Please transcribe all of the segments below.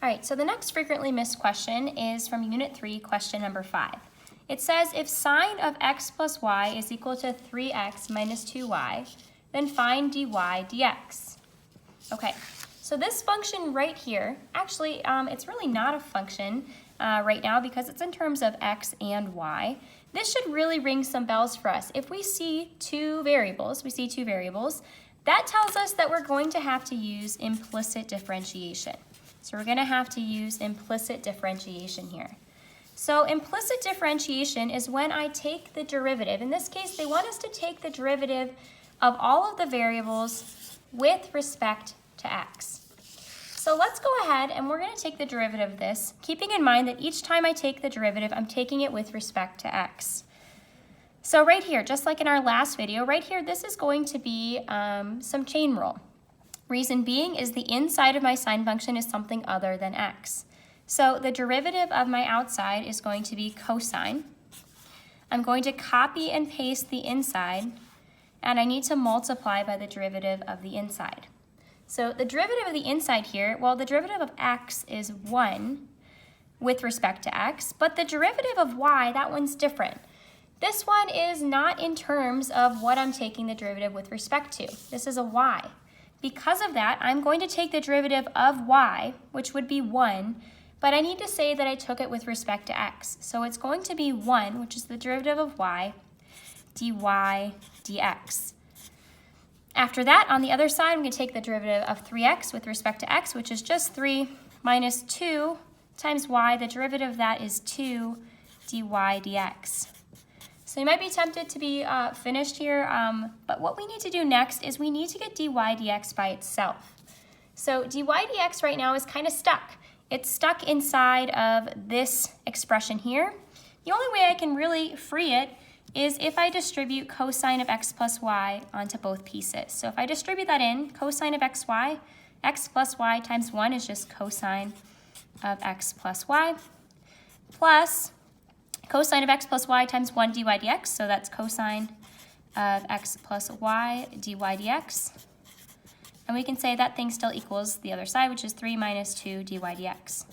All right, so the next frequently missed question is from Unit 3, question number 5. It says, if sine of x plus y is equal to 3x minus 2y, then find dy dx. Okay, so this function right here, actually, it's really not a function right now because it's in terms of x and y. This should really ring some bells for us. If we see two variables, that tells us that we're going to have to use implicit differentiation. So we're going to have to use implicit differentiation here. So implicit differentiation is when I take the derivative. In this case, they want us to take the derivative of all of the variables with respect to x. So let's go ahead and we're going to take the derivative of this, keeping in mind that each time I take the derivative, I'm taking it with respect to x. So right here, just like in our last video, right here, this is going to be some chain rule. Reason being is the inside of my sine function is something other than x. So the derivative of my outside is going to be cosine. I'm going to copy and paste the inside, and I need to multiply by the derivative of the inside. So the derivative of the inside here, well, the derivative of x is 1 with respect to x, but the derivative of y, that one's different. This one is not in terms of what I'm taking the derivative with respect to. This is a y. Because of that, I'm going to take the derivative of y, which would be 1, but I need to say that I took it with respect to x. So it's going to be 1, which is the derivative of y, dy dx. After that, on the other side, I'm going to take the derivative of 3x with respect to x, which is just 3 minus 2 times y. The derivative of that is 2 dy dx. So you might be tempted to be finished here, but what we need to do next is we need to get dy dx by itself. So dy dx right now is kind of stuck. It's stuck inside of this expression here. The only way I can really free it is if I distribute cosine of x plus y onto both pieces. So if I distribute that in, cosine of xy, x plus y times 1 is just cosine of x plus y, plus cosine of x plus y times 1 dy dx, so that's cosine of x plus y dy dx. And we can say that thing still equals the other side, which is 3 minus 2 dy dx.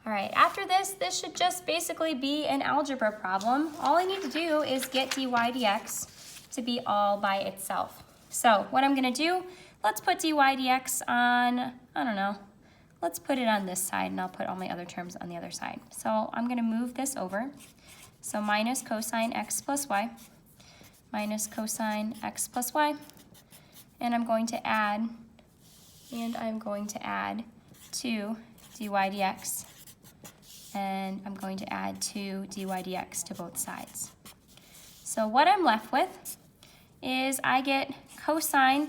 All right, after this should just basically be an algebra problem. All I need to do is get dy dx to be all by itself. So what I'm going to do, let's put dy dx on, I don't know, let's put it on this side, and I'll put all my other terms on the other side. So I'm going to move this over. So minus cosine x plus y, minus cosine x plus y, and I'm going to add, 2 dy dx, and I'm going to add 2 dy dx to both sides. So what I'm left with is I get cosine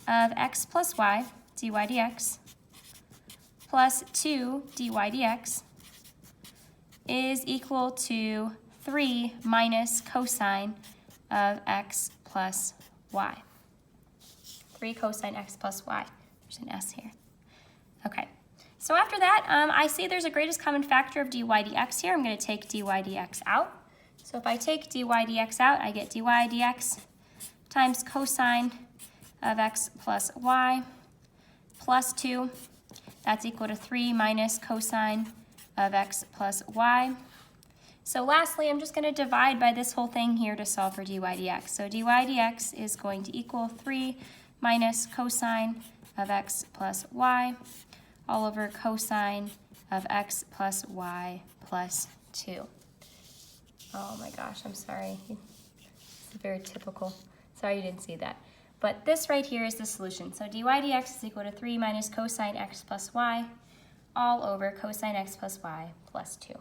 of x plus y dy dx plus 2 dy dx is equal to 3 minus cosine of x plus y. 3 cosine x plus y. There's an s here. Okay. So after that, I see there's a greatest common factor of dy dx here. I'm going to take dy dx out. So if I take dy dx out, I get dy dx times cosine of x plus y plus 2. That's equal to 3 minus cosine of x plus y. So lastly, I'm just going to divide by this whole thing here to solve for dy dx. So dy dx is going to equal 3 minus cosine of x plus y all over cosine of x plus y plus 2. Oh my gosh, I'm sorry. It's very typical. Sorry you didn't see that. But this right here is the solution. So dy dx is equal to 3 minus cosine x plus y all over cosine x plus y plus 2.